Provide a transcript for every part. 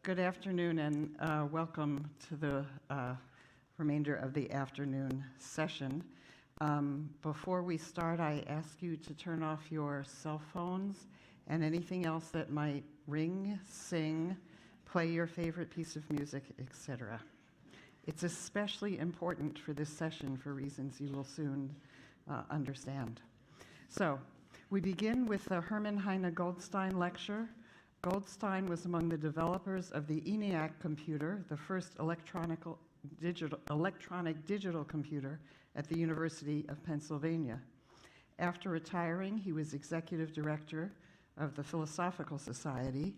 Good afternoon and welcome to the remainder of the afternoon session. Before we start, I ask you to turn off your cell phones and anything else that might ring, sing, play your favorite piece of music, etc. It's especially important for this session for reasons you will soon understand. So, we begin with the Hermann Heine Goldstein lecture. Goldstein was among the developers of the ENIAC computer, the first electronic digital computer at the University of Pennsylvania. After retiring, he was executive director of the Philosophical Society.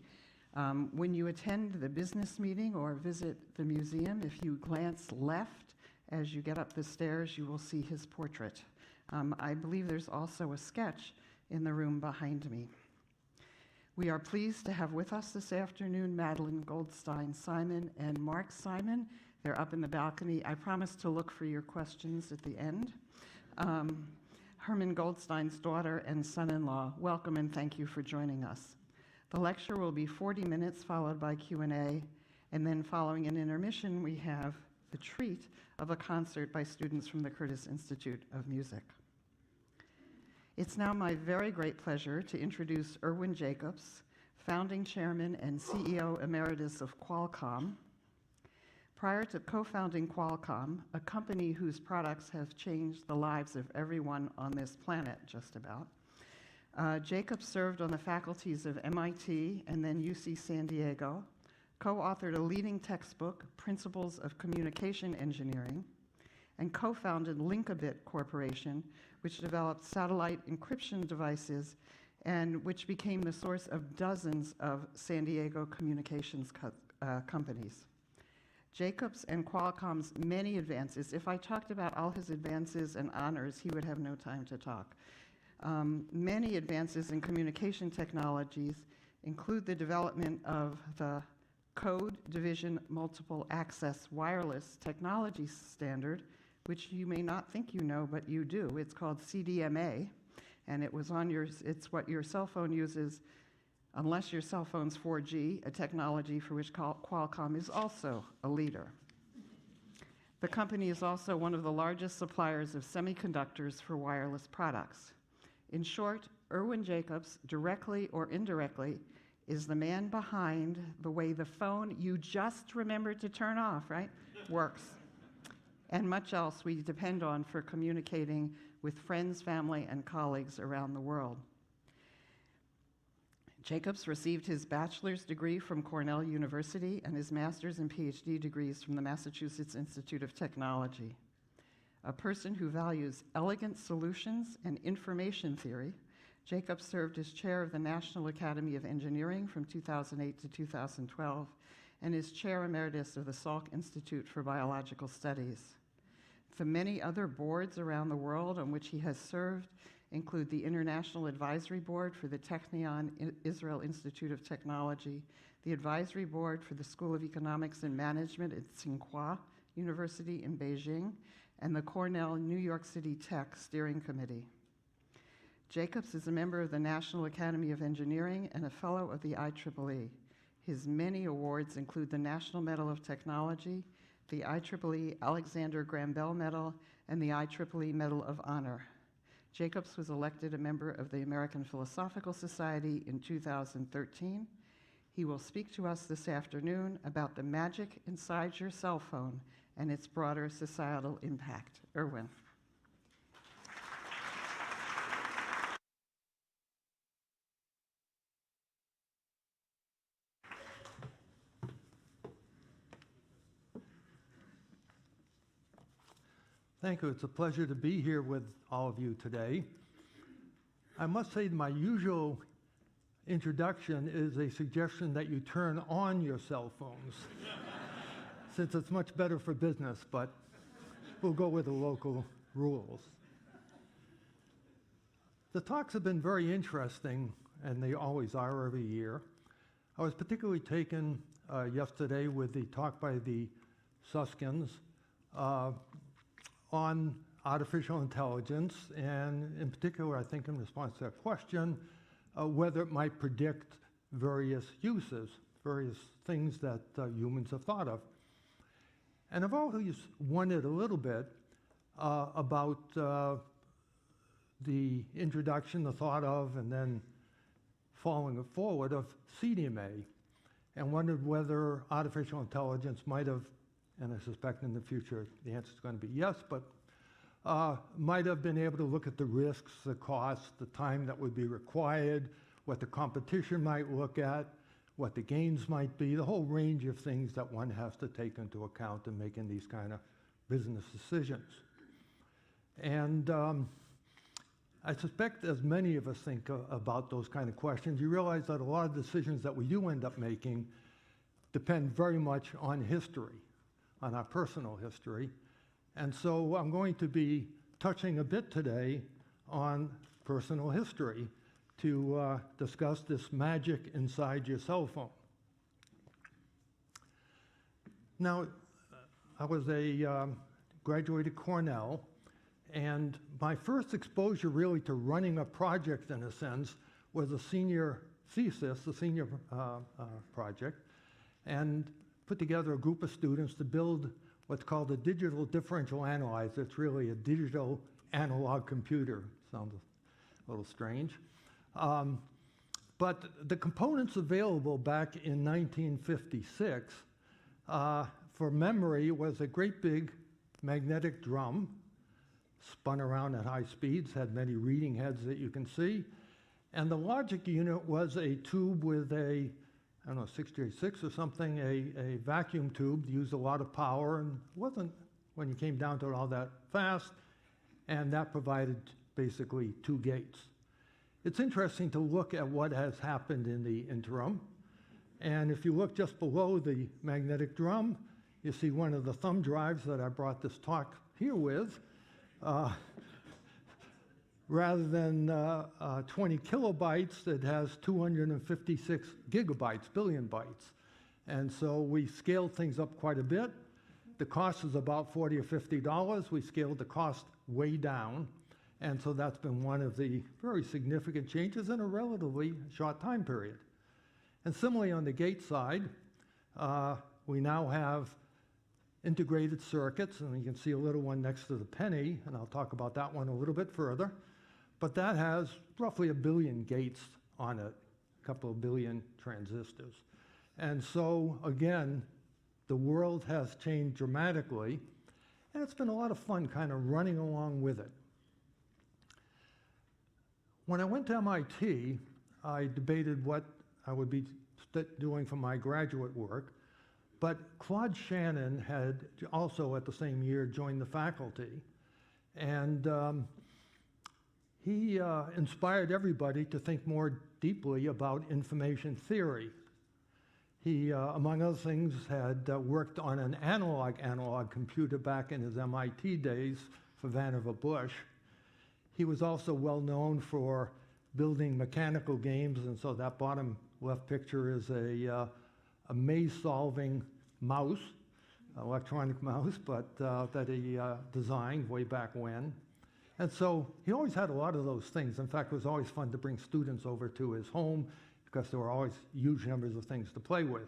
When you attend the business meeting or visit the museum, if you glance left as you get up the stairs, you will see his portrait. I believe there's also a sketch in the room behind me. We are pleased to have with us this afternoon Madeline Goldstein Simon and Mark Simon. They're up in the balcony. I promise to look for your questions at the end. Hermann Goldstein's daughter and son-in-law, welcome and thank you for joining us. The lecture will be 40 minutes followed by Q&A, and then following an intermission, we have the treat of a concert by students from the Curtis Institute of Music. It's now my very great pleasure to introduce Irwin Jacobs, founding chairman and CEO emeritus of Qualcomm. Prior to co-founding Qualcomm, a company whose products have changed the lives of everyone on this planet, just about, Jacobs served on the faculties of MIT and then UC San Diego, co-authored a leading textbook, Principles of Communication Engineering, and co-founded Linkabit Corporation, which developed satellite encryption devices and which became the source of dozens of San Diego communications companies. Jacobs and Qualcomm's many advances, if I talked about all his advances and honors, he would have no time to talk. Many advances in communication technologies include the development of the Code Division Multiple Access Wireless Technology Standard, which you may not think you know, but you do. It's called CDMA, and it's what your cell phone uses, unless your cell phone's 4G, a technology for which Qualcomm is also a leader. The company is also one of the largest suppliers of semiconductors for wireless products. In short, Irwin Jacobs, directly or indirectly, is the man behind the way the phone you just remembered to turn off, right, works, and much else we depend on for communicating with friends, family, and colleagues around the world. Jacobs received his bachelor's degree from Cornell University and his master's and PhD degrees from the Massachusetts Institute of Technology. A person who values elegant solutions and information theory, Jacobs served as chair of the National Academy of Engineering from 2008 to 2012 and is chair emeritus of the Salk Institute for Biological Studies. The many other boards around the world on which he has served include the International Advisory Board for the Technion Israel Institute of Technology, the Advisory Board for the School of Economics and Management at Tsinghua University in Beijing, and the Cornell New York City Tech Steering Committee. Jacobs is a member of the National Academy of Engineering and a fellow of the IEEE. His many awards include the National Medal of Technology, the IEEE Alexander Graham Bell Medal, and the IEEE Medal of Honor. Jacobs was elected a member of the American Philosophical Society in 2013. He will speak to us this afternoon about the magic inside your cell phone and its broader societal impact. Irwin. Thank you. It's a pleasure to be here with all of you today. I must say my usual introduction is a suggestion that you turn on your cell phones, since it's much better for business, but we'll go with the local rules. The talks have been very interesting, and they always are every year. I was particularly taken yesterday with the talk by the Suskins on artificial intelligence, and in particular, I think in response to that question, whether it might predict various uses various things that humans have thought of. And I've always wondered a little bit about the introduction, the thought of, and then following it forward of CDMA, and wondered whether artificial intelligence might have, and I suspect in the future the answer is going to be yes, but might have been able to look at the risks, the costs, the time that would be required, what the competition might look at, what the gains might be, the whole range of things that one has to take into account in making these kind of business decisions. And I suspect as many of us think about those kind of questions, you realize that a lot of decisions that we do end up making depend very much on history, on our personal history. And so I'm going to be touching a bit today on personal history to discuss this magic inside your cell phone. Now, I was a graduated Cornell, and my first exposure really to running a project, in a sense, was a senior thesis, a senior project, and put together a group of students to build what's called a digital differential analyzer. It's really a digital analog computer. Sounds a little strange. But the components available back in 1956 for memory was a great big magnetic drum, spun around at high speeds, had many reading heads that you can see. And the logic unit was a tube with a, I don't know, 636 or something, a vacuum tube, used a lot of power and wasn't, when you came down to it, all that fast. And that provided basically 2 gates. It's interesting to look at what has happened in the interim. And if you look just below the magnetic drum, you see one of the thumb drives that I brought this talk here with. Rather than 20 kilobytes, it has 256 gigabytes, billion bytes. And so we scaled things up quite a bit. The cost is about $40 or $50. We scaled the cost way down. And so that's been one of the very significant changes in a relatively short time period. And similarly on the gate side, we now have integrated circuits, and you can see a little one next to the penny, and I'll talk about that one a little bit further. But that has roughly 1 billion gates on it, a couple of billion transistors. And so, again, the world has changed dramatically, and it's been a lot of fun kind of running along with it. When I went to MIT, I debated what I would be doing for my graduate work, but Claude Shannon had also at the same year joined the faculty, and he inspired everybody to think more deeply about information theory. He, among other things, had worked on an analog computer back in his MIT days for Vannevar Bush. He was also well known for building mechanical games, and so that bottom left picture is a maze-solving mouse, electronic mouse, but that he designed way back when. And so he always had a lot of those things. In fact, it was always fun to bring students over to his home because there were always huge numbers of things to play with.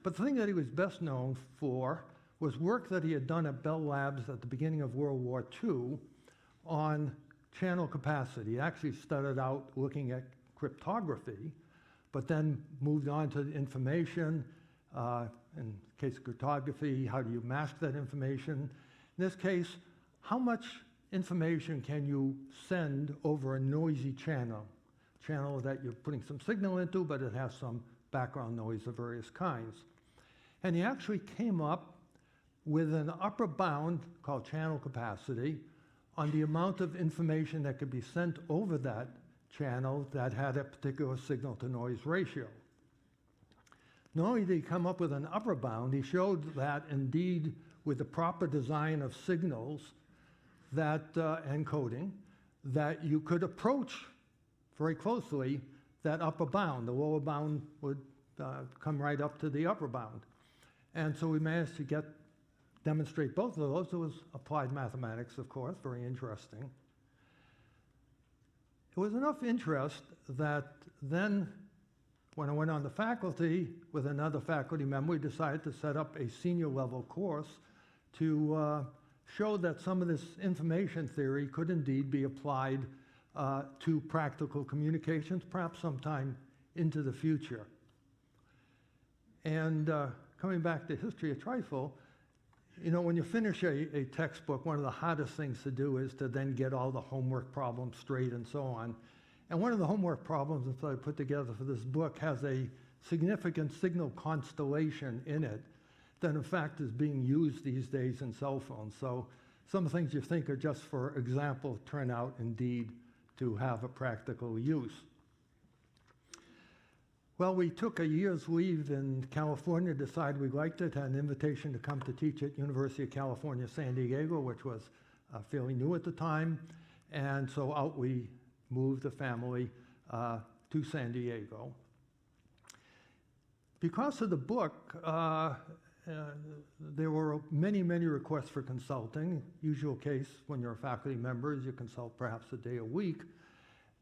But the thing that he was best known for was work that he had done at Bell Labs at the beginning of World War II on channel capacity. He actually started out looking at cryptography, but then moved on to information. In the case of cryptography, how do you mask that information? In this case, how much information can you send over a noisy channel that you're putting some signal into, but it has some background noise of various kinds. And he actually came up with an upper bound called channel capacity on the amount of information that could be sent over that channel that had a particular signal to noise ratio. Not only did he come up with an upper bound, he showed that indeed with the proper design of signals that encoding, that you could approach very closely that upper bound. The lower bound would come right up to the upper bound. And so we managed to demonstrate both of those. It was applied mathematics, of course, very interesting. It was enough interest that then When I went on the faculty with another faculty member, we decided to set up a senior level course to show that some of this information theory could indeed be applied to practical communications, perhaps sometime into the future. And coming back to history of trifle, you know, when you finish a textbook, one of the hardest things to do is to then get all the homework problems straight and so on. And one of the homework problems that I put together for this book has a significant signal constellation in it that in fact is being used these days in cell phones. So some things you think are just for example turn out indeed to have a practical use. Well, we took a year's leave in California, decided we liked it, had an invitation to come to teach at University of California, San Diego, which was fairly new at the time. And so out we moved the family to San Diego. Because of the book, there were many, many requests for consulting. Usual case, when you're a faculty member, is you consult perhaps a day a week.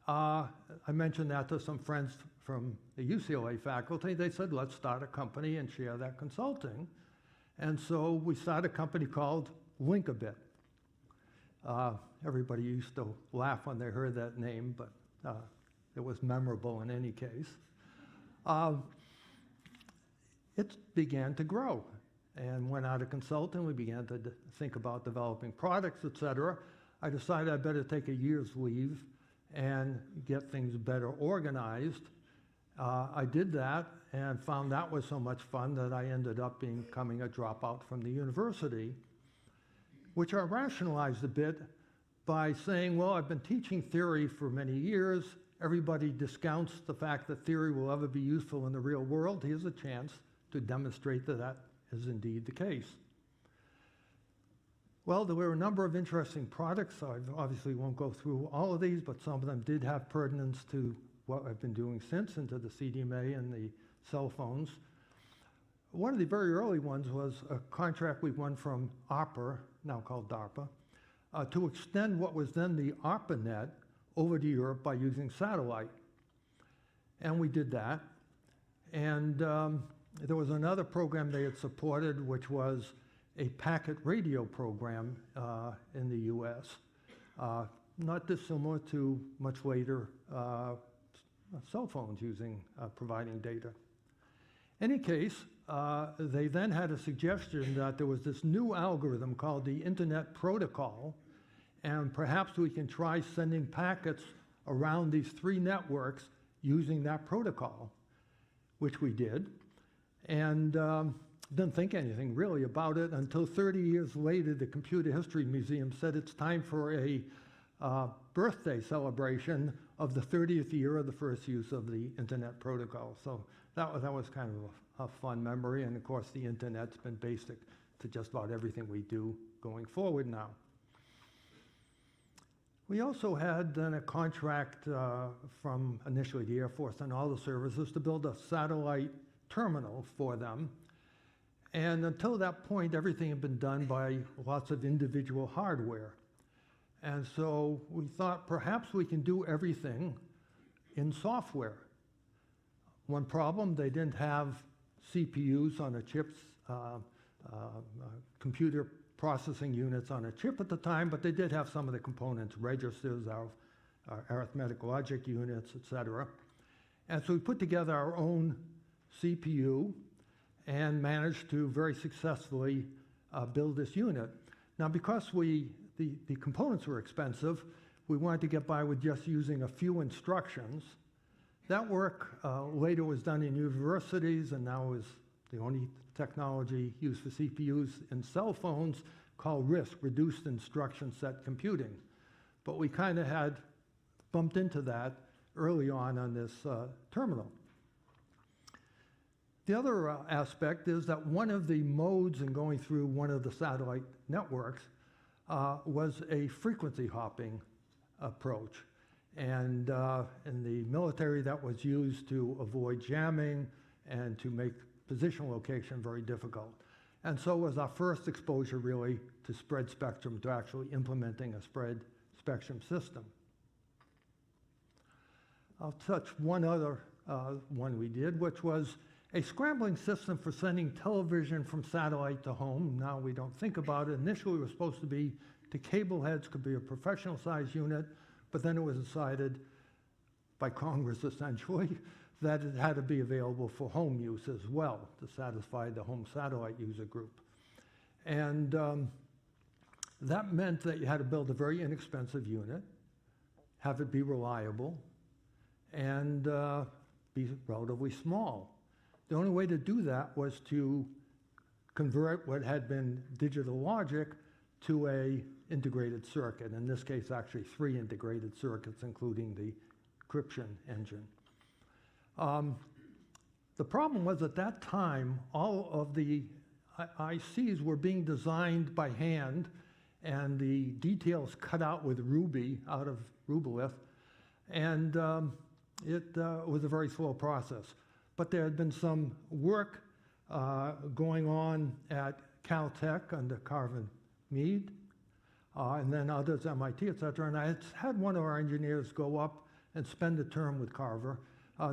I mentioned that to some friends from the UCLA faculty. They said, let's start a company and share that consulting. And so we started a company called Linkabit. Everybody used to laugh when they heard that name, but it was memorable in any case. It began to grow and went out of consulting. We began to think about developing products, et cetera. I decided I better take a year's leave and get things better organized. I did that and found that was so much fun that I ended up becoming a dropout from the university, which I rationalized a bit by saying, well, I've been teaching theory for many years. Everybody discounts the fact that theory will ever be useful in the real world. Here's a chance to demonstrate that that is indeed the case. Well, there were a number of interesting products. I obviously won't go through all of these, but some of them did have pertinence to what I've been doing since, into the CDMA and the cell phones. One of the very early ones was a contract we won from ARPA, now called DARPA, to extend what was then the ARPANET over to Europe by using satellite. And we did that. And there was another program they had supported, which was a packet radio program in the US, not dissimilar to much later cell phones providing data. In any case, they then had a suggestion that there was this new algorithm called the Internet Protocol, and perhaps we can try sending packets around these three networks using that protocol, which we did. And didn't think anything really about it until 30 years later, the Computer History Museum said it's time for a birthday celebration of the 30th year of the first use of the Internet Protocol. So that was kind of a fun memory, and of course the Internet's been basic to just about everything we do going forward now. We also had then a contract from initially the Air Force and all the services to build a satellite terminal for them. And until that point, everything had been done by lots of individual hardware. And so we thought perhaps we can do everything in software. One problem, they didn't have CPUs on the chips, computer processing units on a chip at the time, but they did have some of the components, registers, our arithmetic logic units, et cetera. And so we put together our own CPU and managed to very successfully build this unit. Now, because the components were expensive, we wanted to get by with just using a few instructions. That work later was done in universities and now is the only technology used for CPUs in cell phones called RISC, Reduced Instruction Set Computing. But we kind of had bumped into that early on this terminal. The other aspect is that one of the modes in going through one of the satellite networks was a frequency hopping approach. And in the military, that was used to avoid jamming and to make position location very difficult. And so was our first exposure really to spread spectrum, to actually implementing a spread spectrum system. I'll touch one other one we did, which was a scrambling system for sending television from satellite to home. Now we don't think about it. Initially, it was supposed to be to cable heads, could be a professional size unit, but then it was decided by Congress, essentially, that it had to be available for home use as well to satisfy the home satellite user group. And that meant that you had to build a very inexpensive unit, have it be reliable, and be relatively small. The only way to do that was to convert what had been digital logic to a integrated circuit. In this case, actually 3 integrated circuits, including the encryption engine. The problem was at that time, all of the ICs were being designed by hand, and the details cut out with Ruby out of Rubelith, and it was a very slow process. But there had been some work going on at Caltech under Carvin Mead, and then others, MIT, et cetera. And I had one of our engineers go up and spend a term with Carver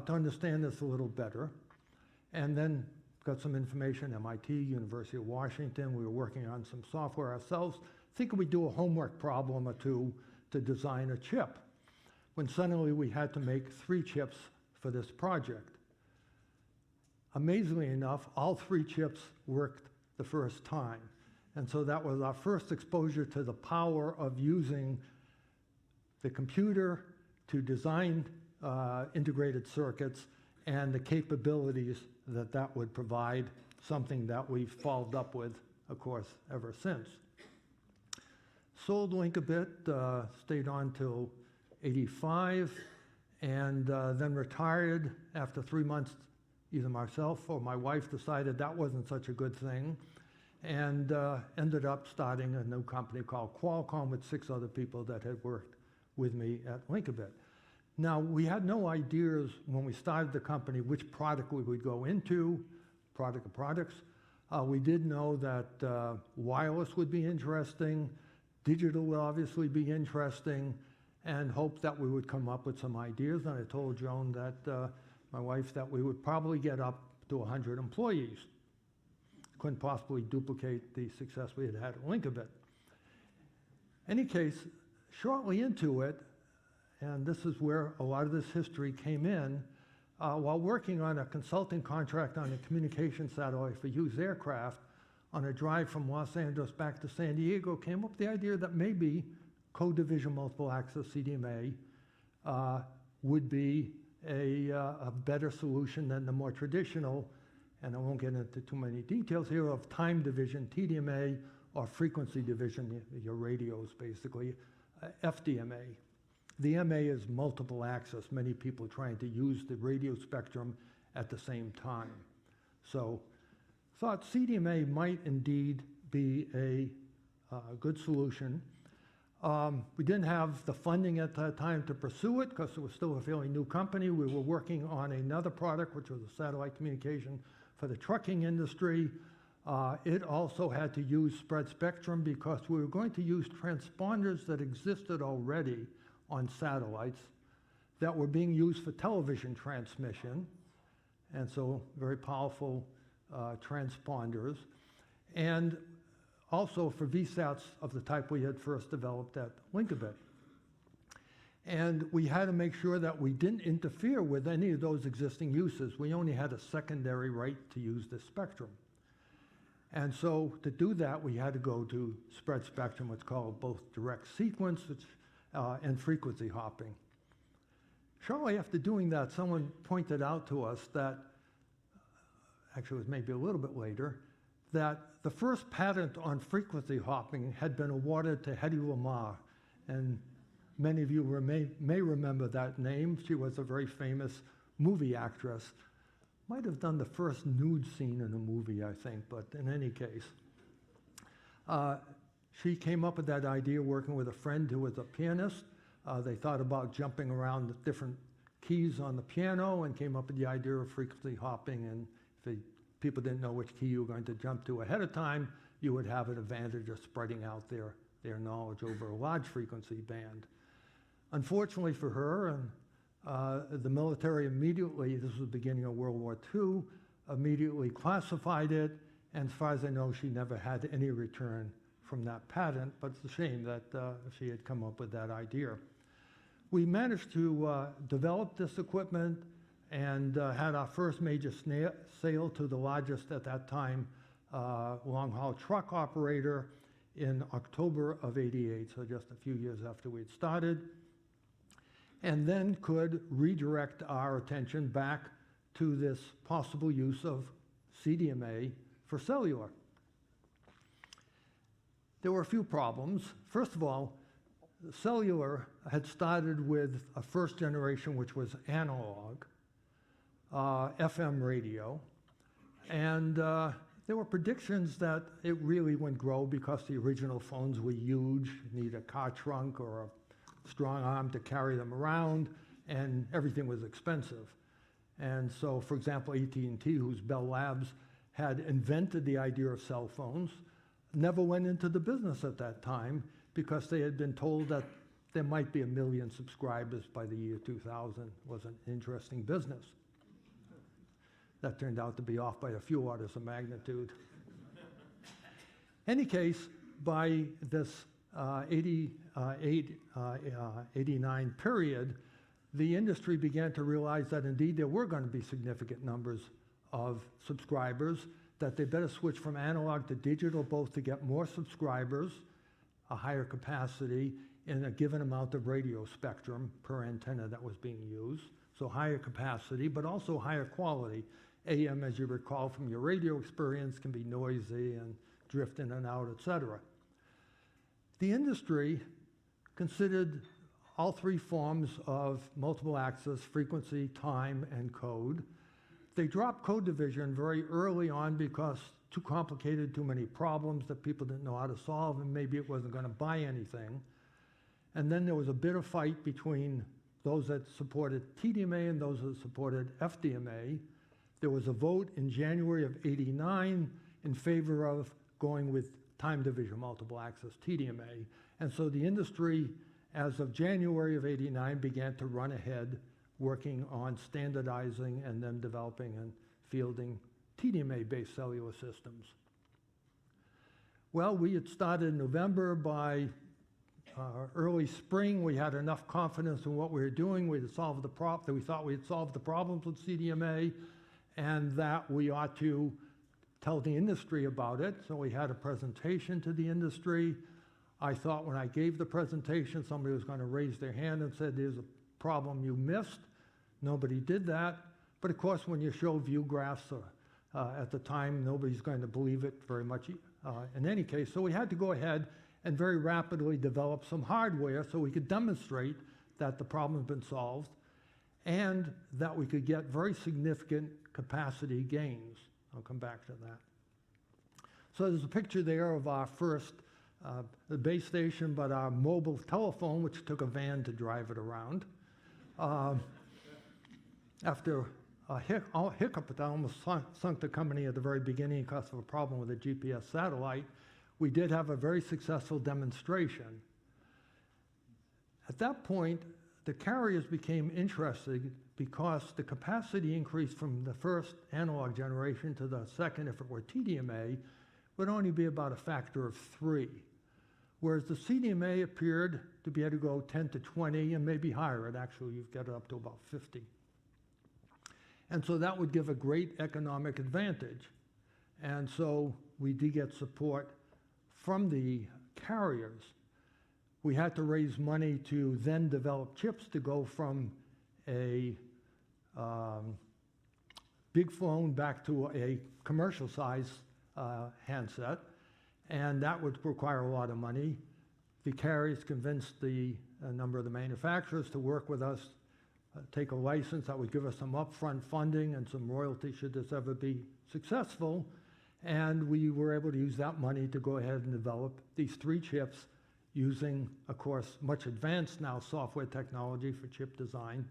to understand this a little better. And then got some information, MIT, University of Washington. We were working on some software ourselves, thinking we'd do a homework problem or two to design a chip, when suddenly we had to make 3 chips for this project. Amazingly enough, all 3 chips worked the first time. And so that was our first exposure to the power of using the computer to design integrated circuits and the capabilities that that would provide, something that we've followed up with, of course, ever since. Sold Link a bit, stayed on till '85, and then retired after 3 months. Either myself or my wife decided that wasn't such a good thing, and ended up starting a new company called Qualcomm with 6 other people that had worked with me at Linkabit. Now, we had no ideas when we started the company which product we would go into, product or products. We did know that wireless would be interesting, digital would obviously be interesting, and hoped that we would come up with some ideas. And I told Joan that my wife, that we would probably get up to 100 employees. Couldn't possibly duplicate the success we had had at Linkabit. Any case, shortly into it, and this is where a lot of this history came in, while working on a consulting contract on a communication satellite for used aircraft, on a drive from Los Angeles back to San Diego, came up with the idea that maybe code division multiple access, CDMA, would be a better solution than the more traditional, and I won't get into too many details here, of time division, TDMA, or frequency division, your radios basically, FDMA. The MA is multiple access, many people trying to use the radio spectrum at the same time. So thought CDMA might indeed be a good solution. We didn't have the funding at that time to pursue it because it was still a fairly new company. We were working on another product, which was a satellite communication for the trucking industry. It also had to use spread spectrum because we were going to use transponders that existed already on satellites that were being used for television transmission, and so very powerful transponders, and also for VSATs of the type we had first developed at Linkabit. And we had to make sure that we didn't interfere with any of those existing uses. We only had a secondary right to use this spectrum. And so to do that, we had to go to spread spectrum, what's called both direct sequence and frequency hopping. Shortly after doing that, someone pointed out to us that, actually it was maybe a little bit later, that the first patent on frequency hopping had been awarded to Hedy Lamarr. And many of you may remember that name. She was a very famous movie actress. Might have done the first nude scene in a movie, I think, but in any case. She came up with that idea working with a friend who was a pianist. They thought about jumping around the different keys on the piano and came up with the idea of frequency hopping. And if people didn't know which key you were going to jump to ahead of time, you would have an advantage of spreading out their knowledge over a large frequency band. Unfortunately for her and The military immediately, this was the beginning of World War II, immediately classified it, and as far as I know, she never had any return from that patent, but it's a shame that she had come up with that idea. We managed to develop this equipment and had our first major sale to the largest at that time long-haul truck operator in October of '88, so just a few years after we had started, and then could redirect our attention back to this possible use of CDMA for cellular. There were a few problems. First of all, cellular had started with a first generation, which was analog, FM radio, and there were predictions that it really wouldn't grow because the original phones were huge, you need a car trunk or a strong arm to carry them around, and everything was expensive. And so, for example, AT&T, whose Bell Labs had invented the idea of cell phones, never went into the business at that time because they had been told that there might be 1 million subscribers by the year 2000. It was an interesting business. That turned out to be off by a few orders of magnitude. Any case, by this 89 period, the industry began to realize that indeed there were going to be significant numbers of subscribers, that they better switch from analog to digital, both to get more subscribers, a higher capacity, in a given amount of radio spectrum per antenna that was being used. So higher capacity, but also higher quality. AM, as you recall from your radio experience, can be noisy and drift in and out, etc. The industry considered all three forms of multiple access: frequency, time, and code. They dropped code division very early on because too complicated, too many problems that people didn't know how to solve, and maybe it wasn't going to buy anything. And then there was a bit of fight between those that supported TDMA and those that supported FDMA. There was a vote in January of '89 in favor of going with time division multiple access, TDMA. And so the industry, as of January of '89, began to run ahead, working on standardizing and then developing and fielding TDMA-based cellular systems. Well, we had started in November. By early spring, we had enough confidence in what we were doing. We had solved the that we thought we had solved the problems with CDMA, and that we ought to tell the industry about it. So we had a presentation to the industry. I thought when I gave the presentation, somebody was going to raise their hand and said, "There's a problem you missed." Nobody did that. But of course, when you show view graphs at the time, nobody's going to believe it very much in any case. So we had to go ahead and very rapidly develop some hardware so we could demonstrate that the problem had been solved and that we could get very significant capacity gains. I'll come back to that. So there's a picture there of our first the base station, but our mobile telephone, which took a van to drive it around. After a hiccup that almost sunk the company at the very beginning because of a problem with a GPS satellite, we did have a very successful demonstration. At that point, the carriers became interested because the capacity increase from the first analog generation to the second, if it were TDMA, would only be about a factor of 3. Whereas the CDMA appeared to be able to go 10 to 20 and maybe higher. And actually, you've got it up to about 50. And so that would give a great economic advantage. And so we did get support from the carriers. We had to raise money to then develop chips to go from a big phone back to a commercial size handset. And that would require a lot of money. The carriers convinced a number of the manufacturers to work with us, take a license that would give us some upfront funding and some royalty should this ever be successful. And we were able to use that money to go ahead and develop these 3 chips using, of course, much advanced now software technology for chip design.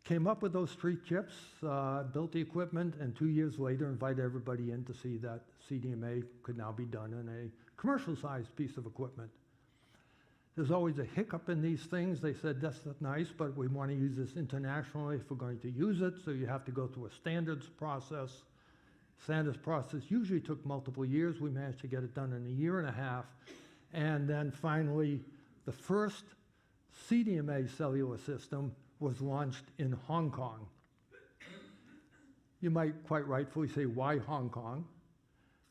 Came up with those 3 chips, built the equipment, and 2 years later invited everybody in to see that CDMA could now be done in a commercial-sized piece of equipment. There's always a hiccup in these things. They said, that's nice, but we want to use this internationally if we're going to use it, so you have to go through a standards process. Standards process usually took multiple years. We managed to get it done in a year and a half. And then finally, the first CDMA cellular system was launched in Hong Kong. You might quite rightfully say, why Hong Kong?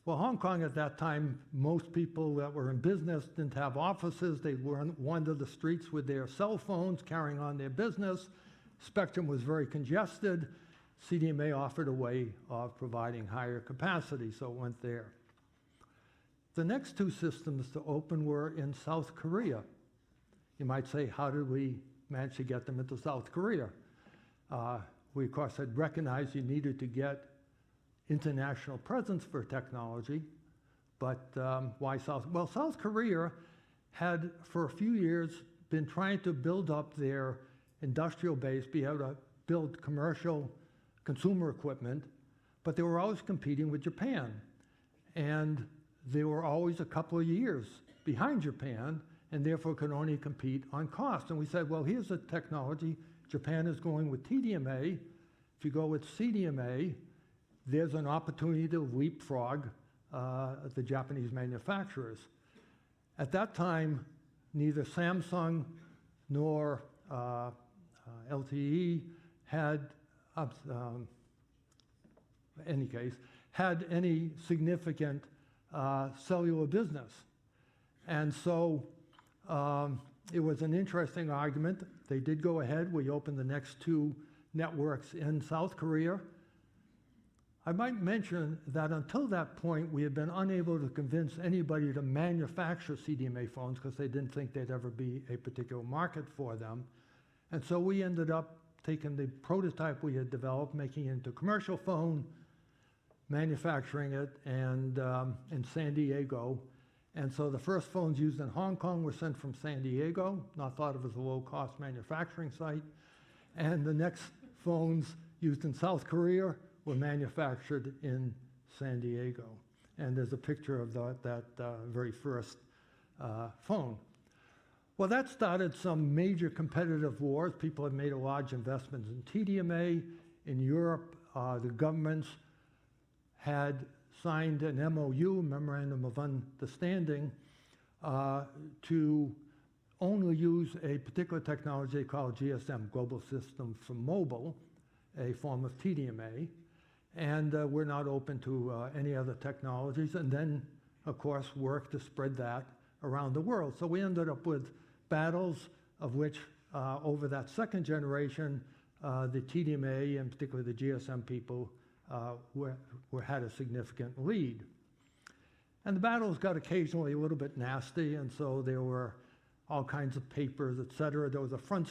Well, Hong Kong at that time, most people that were in business didn't have offices. They wandered the streets with their cell phones, carrying on their business. Spectrum was very congested. CDMA offered a way of providing higher capacity, so it went there. The next two systems to open were in South Korea. You might say, how did we manage to get them into South Korea? We, of course, had recognized you needed to get international presence for technology, but why South? Well, South Korea had, for a few years, been trying to build up their industrial base, be able to build commercial consumer equipment, but they were always competing with Japan. And they were always a couple of years behind Japan, and therefore could only compete on cost. And we said, well, here's a technology. Japan is going with TDMA. If you go with CDMA, there's an opportunity to leapfrog the Japanese manufacturers. At that time, neither Samsung nor LTE had, any case, had any significant cellular business. And so it was an interesting argument. They did go ahead. We opened the next two networks in South Korea. I might mention that until that point, we had been unable to convince anybody to manufacture CDMA phones because they didn't think there'd ever be a particular market for them. And so we ended up taking the prototype we had developed, making it into a commercial phone, manufacturing it, and in San Diego. And so the first phones used in Hong Kong were sent from San Diego, not thought of as a low-cost manufacturing site. And the next phones used in South Korea were manufactured in San Diego. And there's a picture of that very first phone. Well, that started some major competitive wars. People had made a large investment in TDMA. In Europe, the governments had signed an MOU, Memorandum of Understanding, to only use a particular technology called GSM, Global System for Mobile, a form of TDMA. And we're not open to any other technologies. And then, of course, work to spread that around the world. So we ended up with battles of which, over that second generation, the TDMA, and particularly the GSM people, had a significant lead. And the battles got occasionally a little bit nasty, and so there were all kinds of papers, et cetera. There was a front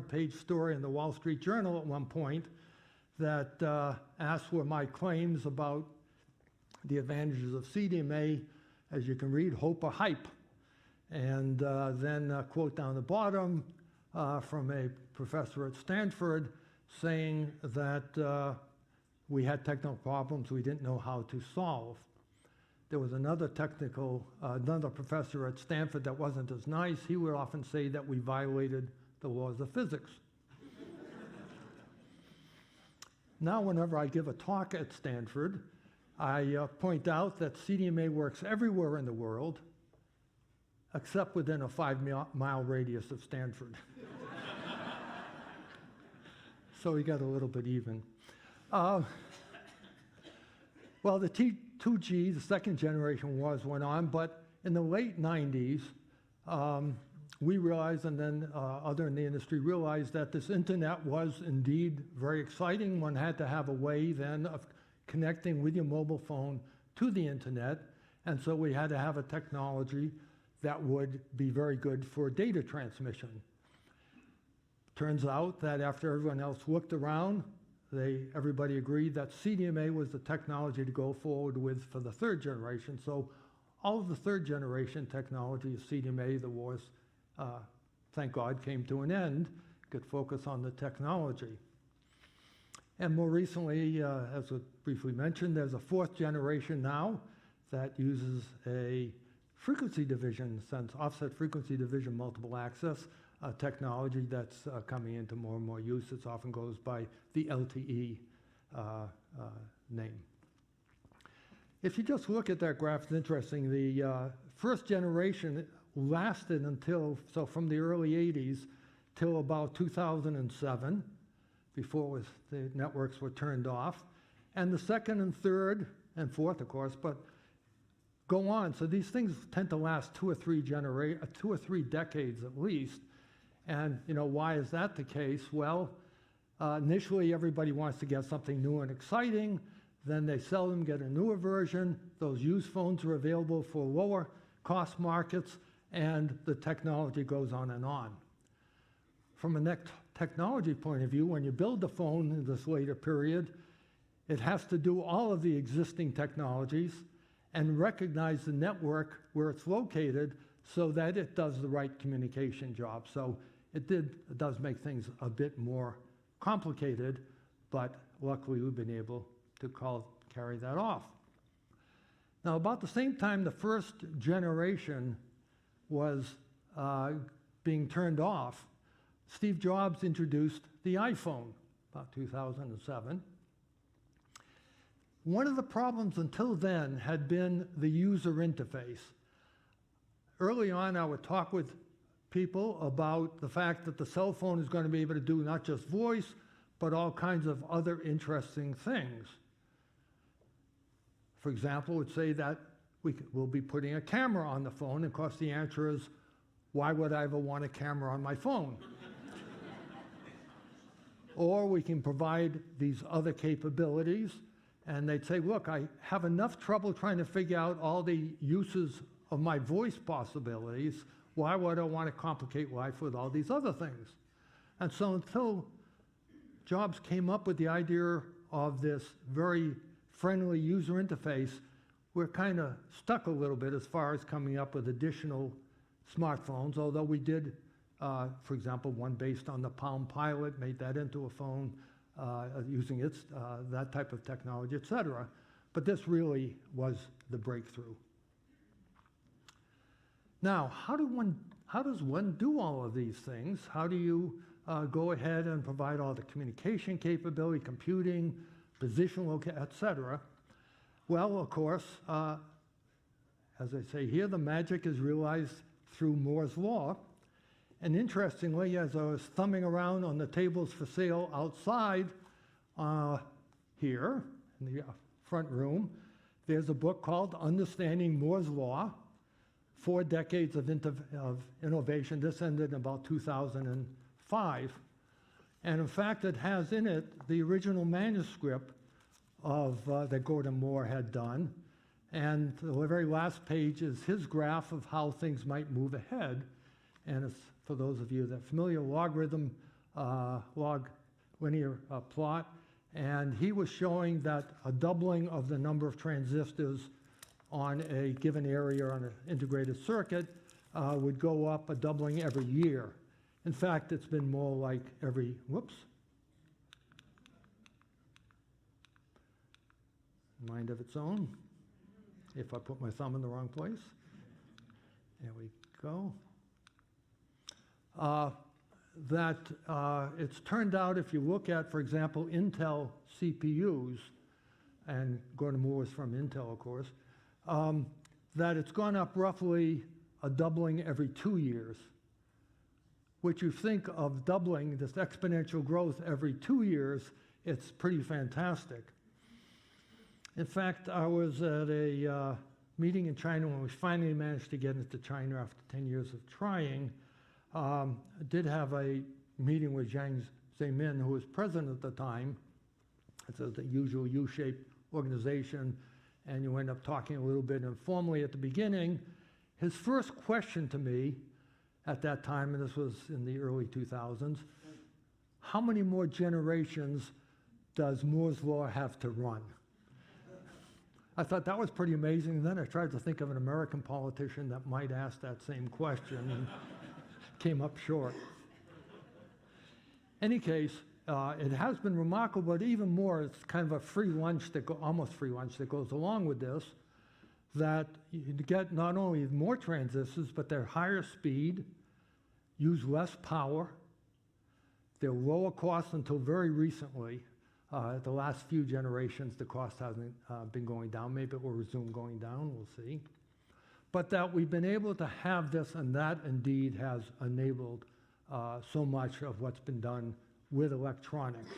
page story in the Wall Street Journal at one point that asked were my claims about the advantages of CDMA, as you can read, hope or hype. And then a quote down the bottom from a professor at Stanford saying that we had technical problems we didn't know how to solve. There was another professor at Stanford that wasn't as nice. He would often say that we violated the laws of physics. Now, whenever I give a talk at Stanford, I point out that CDMA works everywhere in the world, except within a 5-mile radius of Stanford. So we got a little bit even. Well, the T2G, the second generation wars went on, but in the late 90s, we realized, and then others in the industry realized, that this internet was indeed very exciting. One had to have a way then of connecting with your mobile phone to the internet, and so we had to have a technology that would be very good for data transmission. Turns out that after everyone else looked around, everybody agreed that CDMA was the technology to go forward with for the third generation. So all of the third generation technology of CDMA, the wars, thank God, came to an end, could focus on the technology. And more recently, as was briefly mentioned, there's a fourth generation now that uses a frequency division sense, offset frequency division multiple access technology that's coming into more and more use. It often goes by the LTE name. If you just look at that graph, it's interesting. The first generation lasted until, so from the early 80s till about 2007, before the networks were turned off. And the second and third and fourth, of course, but go on. So these things tend to last 2 or 3 decades at least. And why is that the case? Well, initially everybody wants to get something new and exciting. Then they sell them, get a newer version. Those used phones are available for lower cost markets, and the technology goes on and on. From a technology point of view, when you build the phone in this later period, it has to do all of the existing technologies and recognize the network where it's located so that it does the right communication job. So it does make things a bit more complicated, but luckily we've been able to carry that off. Now, about the same time the first generation was being turned off, Steve Jobs introduced the iPhone, about 2007. One of the problems until then had been the user interface. Early on, I would talk with people about the fact that the cell phone is going to be able to do not just voice, but all kinds of other interesting things. For example, would say that we'll be putting a camera on the phone. Of course, the answer is, why would I ever want a camera on my phone? Or we can provide these other capabilities, and they'd say, look, I have enough trouble trying to figure out all the uses of my voice possibilities. Why would I want to complicate life with all these other things? And so until Jobs came up with the idea of this very friendly user interface, we're kind of stuck a little bit as far as coming up with additional smartphones, although we did, for example, one based on the Palm Pilot, made that into a phone using that type of technology, et cetera. But this really was the breakthrough. Now, how does one do all of these things? How do you go ahead and provide all the communication capability, computing, position, et cetera? Well, of course, as I say here, the magic is realized through Moore's law. And interestingly, as I was thumbing around on the tables for sale outside here in the front room, there's a book called Understanding Moore's Law, 4 decades of innovation. This ended in about 2005. And in fact, it has in it the original manuscript that Gordon Moore had done. And the very last page is his graph of how things might move ahead. And it's, for those of you that are familiar, logarithm, log linear plot. And he was showing that a doubling of the number of transistors on a given area on an integrated circuit would go up a doubling every year. In fact, it's been more like every, mind of its own, if I put my thumb in the wrong place. There we go. It's turned out, if you look at, for example, Intel CPUs, and Gordon Moore was from Intel, of course, that it's gone up roughly a doubling every 2 years, which you think of doubling this exponential growth every 2 years, it's pretty fantastic. In fact, I was at a meeting in China when we finally managed to get into China after 10 years of trying. I did have a meeting with Jiang Zemin, who was president at the time. It's the usual U-shaped organization, and you end up talking a little bit informally at the beginning. His first question to me at that time, and this was in the early 2000s, how many more generations does Moore's Law have to run? I thought that was pretty amazing, and then I tried to think of an American politician that might ask that same question, and came up short. Any case, it has been remarkable, but even more, it's kind of a free lunch almost free lunch that goes along with this. that you get not only more transistors, but they're higher speed, use less power, they're lower cost until very recently. The last few generations, the cost hasn't been going down. Maybe it will resume going down, we'll see. But that we've been able to have this, and that indeed has enabled so much of what's been done with electronics.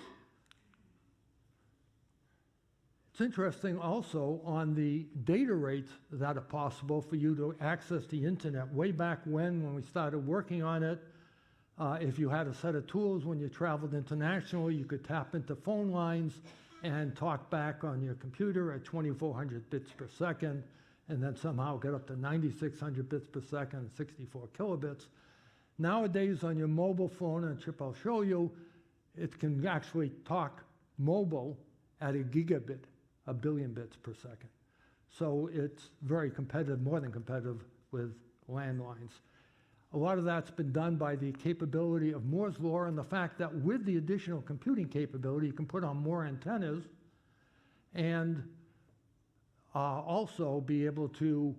It's interesting also on the data rates that are possible for you to access the internet. Way back when we started working on it, if you had a set of tools when you traveled internationally, you could tap into phone lines and talk back on your computer at 2,400 bits per second, and then somehow get up to 9,600 bits per second, 64 kilobits. Nowadays on your mobile phone, and Chip I'll show you, it can actually talk mobile at a gigabit, a billion bits per second. So it's very competitive, more than competitive with landlines. A lot of that's been done by the capability of Moore's law and the fact that with the additional computing capability, you can put on more antennas and also be able to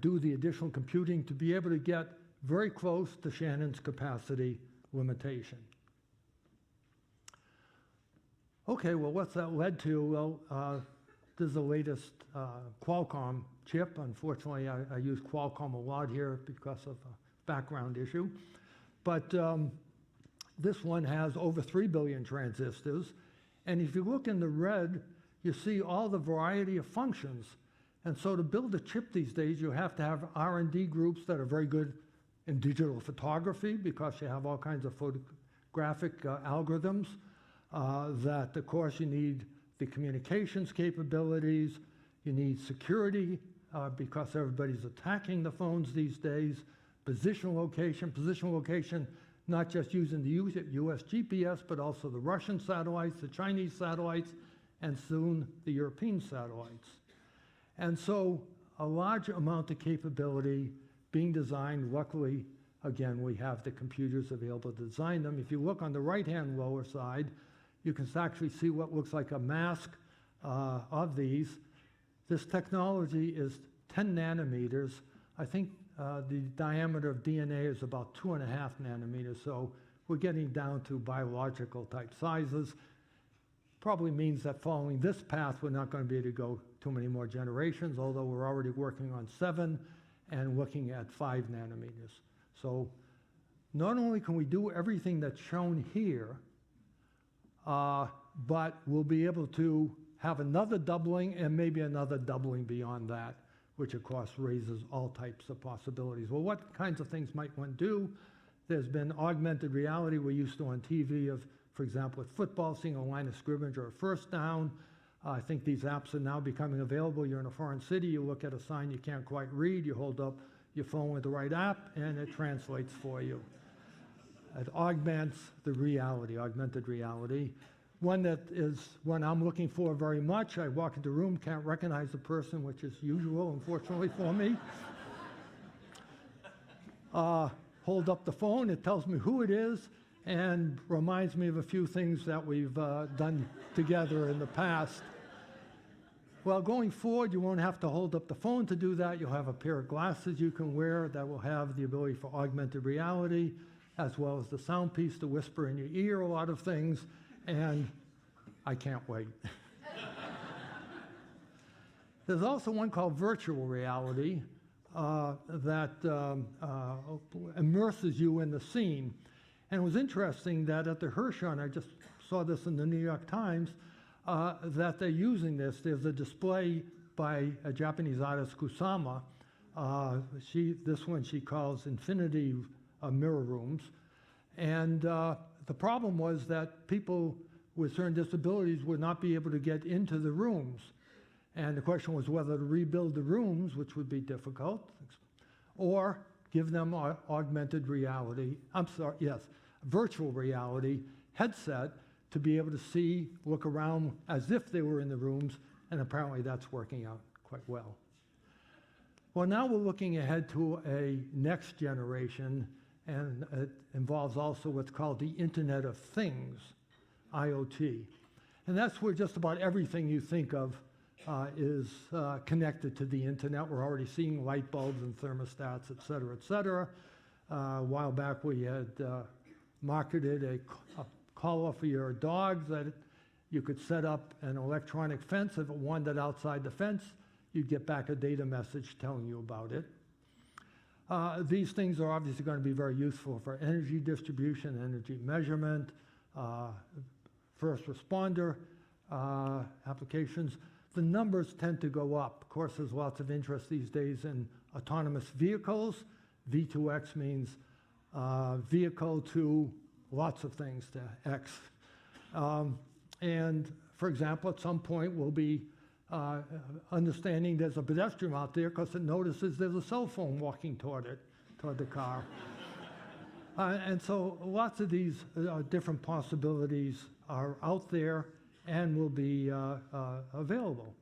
do the additional computing to be able to get very close to Shannon's capacity limitation. Okay, well, what's that led to? Well, this is the latest Qualcomm chip. Unfortunately, I use Qualcomm a lot here because of a background issue. But this one has over 3 billion transistors. And if you look in the red, you see all the variety of functions. And so to build a chip these days, you have to have R&D groups that are very good in digital photography because you have all kinds of photographic algorithms. That, of course, you need the communications capabilities, you need security because everybody's attacking the phones these days, position location, not just using the US GPS, but also the Russian satellites, the Chinese satellites, and soon the European satellites. And so a large amount of capability being designed. Luckily, again, we have the computers available to design them. If you look on the right-hand lower side, you can actually see what looks like a mask of these. This technology is 10 nanometers. I think the diameter of DNA is about 2.5 nanometers, so we're getting down to biological type sizes. Probably means that following this path, we're not going to be able to go too many more generations, although we're already working on 7 and looking at 5 nanometers. So not only can we do everything that's shown here, but we'll be able to have another doubling and maybe another doubling beyond that, which of course raises all types of possibilities. Well, what kinds of things might one do? There's been augmented reality. We're used to on TV of, for example, with football, seeing a line of scrimmage or a first down. I think these apps are now becoming available. You're in a foreign city, you look at a sign you can't quite read, you hold up your phone with the right app, and it translates for you. It augments the reality, augmented reality. One that is one I'm looking for very much. I walk into a room, can't recognize the person, which is usual, unfortunately, for me. Hold up the phone, it tells me who it is, and reminds me of a few things that we've done together in the past. Well, going forward, you won't have to hold up the phone to do that. You'll have a pair of glasses you can wear that will have the ability for augmented reality, as well as the sound piece to whisper in your ear a lot of things, and I can't wait. There's also one called virtual reality that immerses you in the scene. And it was interesting that at the Hirshon, I just saw this in the New York Times, that they're using this. There's a display by a Japanese artist, Kusama. This one she calls Infinity Mirror Rooms. And the problem was that people with certain disabilities would not be able to get into the rooms. And the question was whether to rebuild the rooms, which would be difficult, or give them augmented reality, virtual reality headset to be able to see, look around as if they were in the rooms, and apparently that's working out quite well. Well, now we're looking ahead to a next generation, and it involves also what's called the Internet of Things, IoT. And that's where just about everything you think of is connected to the internet. We're already seeing light bulbs and thermostats, et cetera, et cetera. A while back we had marketed a collar for your dogs that you could set up an electronic fence. If it wandered outside the fence, you'd get back a data message telling you about it. These things are obviously going to be very useful for energy distribution, energy measurement, first responder applications. The numbers tend to go up. Of course, there's lots of interest these days in autonomous vehicles. V2X means vehicle to lots of things to X. And for example, at some point we'll be understanding there's a pedestrian out there because it notices there's a cell phone walking toward the car. And so lots of these different possibilities are out there and will be available.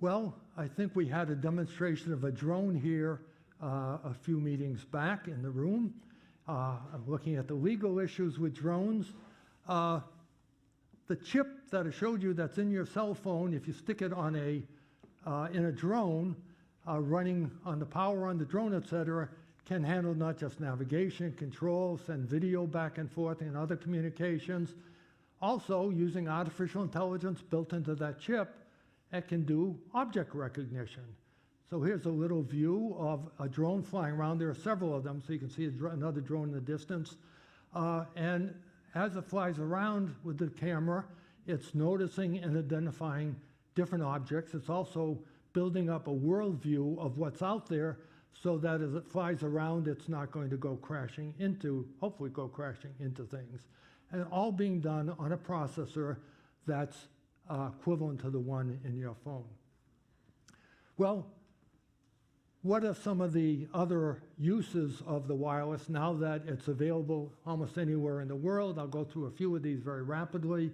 Well, I think we had a demonstration of a drone here a few meetings back in the room, looking at the legal issues with drones. The chip that I showed you that's in your cell phone, if you stick it on in a drone, running on the power on the drone, et cetera, can handle not just navigation, control, send video back and forth and other communications. Also, using artificial intelligence built into that chip, it can do object recognition. So here's a little view of a drone flying around. There are several of them, so you can see another drone in the distance. And as it flies around with the camera, it's noticing and identifying different objects. It's also building up a world view of what's out there so that as it flies around, it's not going to go crashing into, hopefully go crashing into things. And all being done on a processor that's equivalent to the one in your phone. Well, what are some of the other uses of the wireless now that it's available almost anywhere in the world? I'll go through a few of these very rapidly.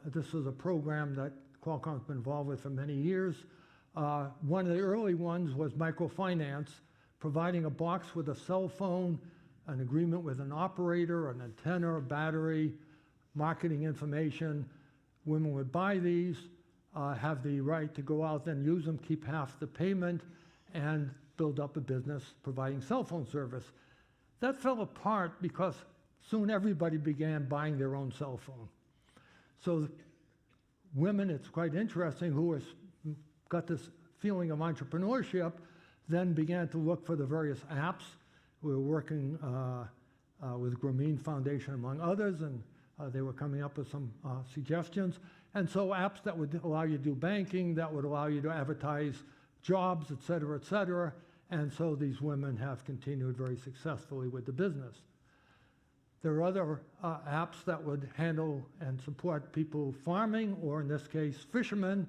This is a program that Qualcomm's been involved with for many years. One of the early ones was Microfinance, providing a box with a cell phone, an agreement with an operator, an antenna, a battery, marketing information. Women would buy these, have the right to go out and use them, keep half the payment, and build up a business providing cell phone service. That fell apart because soon everybody began buying their own cell phone. So women, it's quite interesting, who got this feeling of entrepreneurship, then began to look for the various apps. We were working with Grameen Foundation, among others, and they were coming up with some suggestions. And so apps that would allow you to do banking, that would allow you to advertise jobs, et cetera, and so these women have continued very successfully with the business. There are other apps that would handle and support people farming, or in this case, fishermen,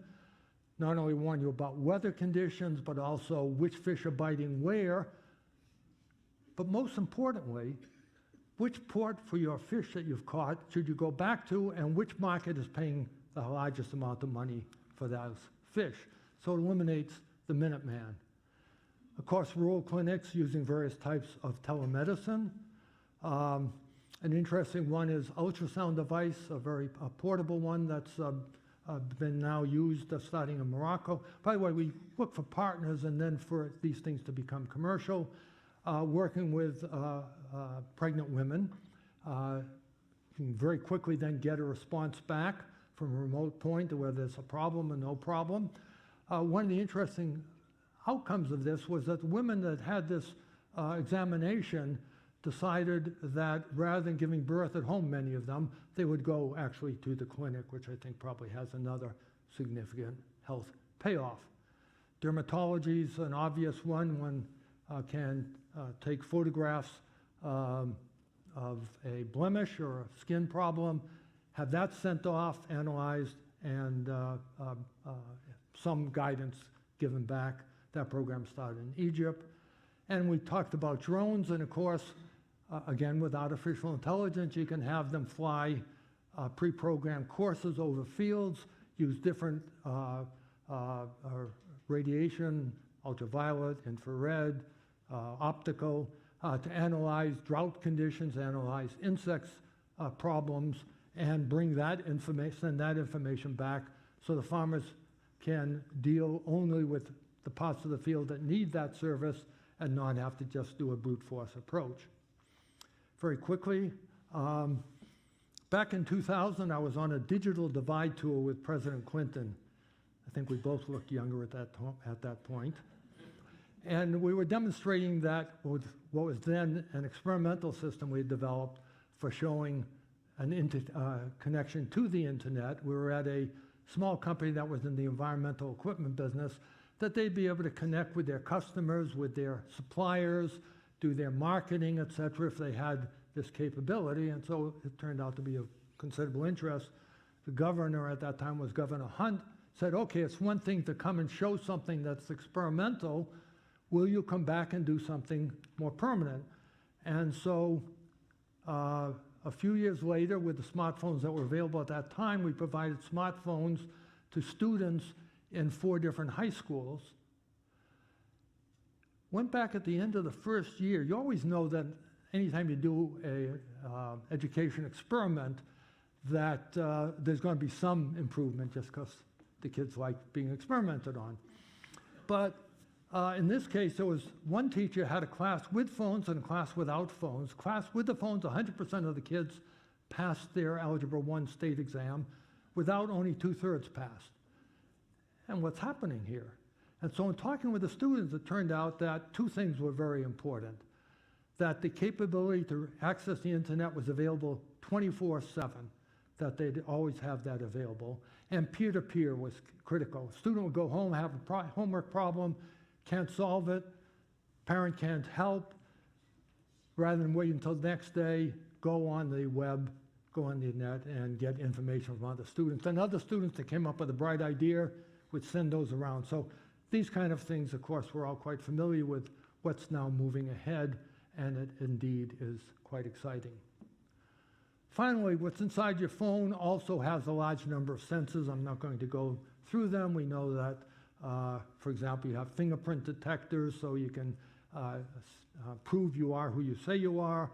not only warn you about weather conditions, but also which fish are biting where, but most importantly, which port for your fish that you've caught should you go back to, and which market is paying the largest amount of money for those fish. So it eliminates the Minuteman. Of course, rural clinics using various types of telemedicine. An interesting one is ultrasound device, a very portable one that's been now used starting in Morocco. By the way, we look for partners and then for these things to become commercial. Working with pregnant women, you can very quickly then get a response back from a remote point to whether there's a problem or no problem. One of the interesting outcomes of this was that women that had this examination decided that rather than giving birth at home, many of them, they would go actually to the clinic, which I think probably has another significant health payoff. Dermatology is an obvious one. One can take photographs of a blemish or a skin problem, have that sent off, analyzed, and some guidance given back. That program started in Egypt. And we talked about drones, and of course, again, with artificial intelligence, you can have them fly pre-programmed courses over fields, use different radiation, ultraviolet, infrared, optical, to analyze drought conditions, analyze insects problems, and bring that information, send that information back so the farmers can deal only with the parts of the field that need that service and not have to just do a brute force approach. Very quickly, back in 2000, I was on a digital divide tour with President Clinton. I think we both looked younger at that point. And we were demonstrating that with what was then an experimental system we had developed for showing an connection to the internet. We were at a small company that was in the environmental equipment business, that they'd be able to connect with their customers, with their suppliers, do their marketing, et cetera, if they had this capability. And so it turned out to be of considerable interest. The governor at that time was Governor Hunt, said, okay, it's one thing to come and show something that's experimental. Will you come back and do something more permanent? And so a few years later, with the smartphones that were available at that time, we provided smartphones to students in 4 different high schools. Went back at the end of the first year. You always know that anytime you do a education experiment, that there's going to be some improvement just because the kids like being experimented on. But in this case, there was one teacher had a class with phones and a class without phones. Class with the phones, 100% of the kids passed their Algebra 1 state exam. Without, only 2/3 passed. And what's happening here? And so in talking with the students, it turned out that 2 things were very important. That the capability to access the internet was available 24/7, that they'd always have that available. And peer-to-peer was critical. A student would go home, have a homework problem, can't solve it, parent can't help. Rather than wait until the next day, go on the web, go on the internet, and get information from other students. And other students that came up with a bright idea would send those around. So these kind of things, of course, we're all quite familiar with what's now moving ahead, and it indeed is quite exciting. Finally, what's inside your phone also has a large number of sensors. I'm not going to go through them. We know that, for example, you have fingerprint detectors, so you can prove you are who you say you are,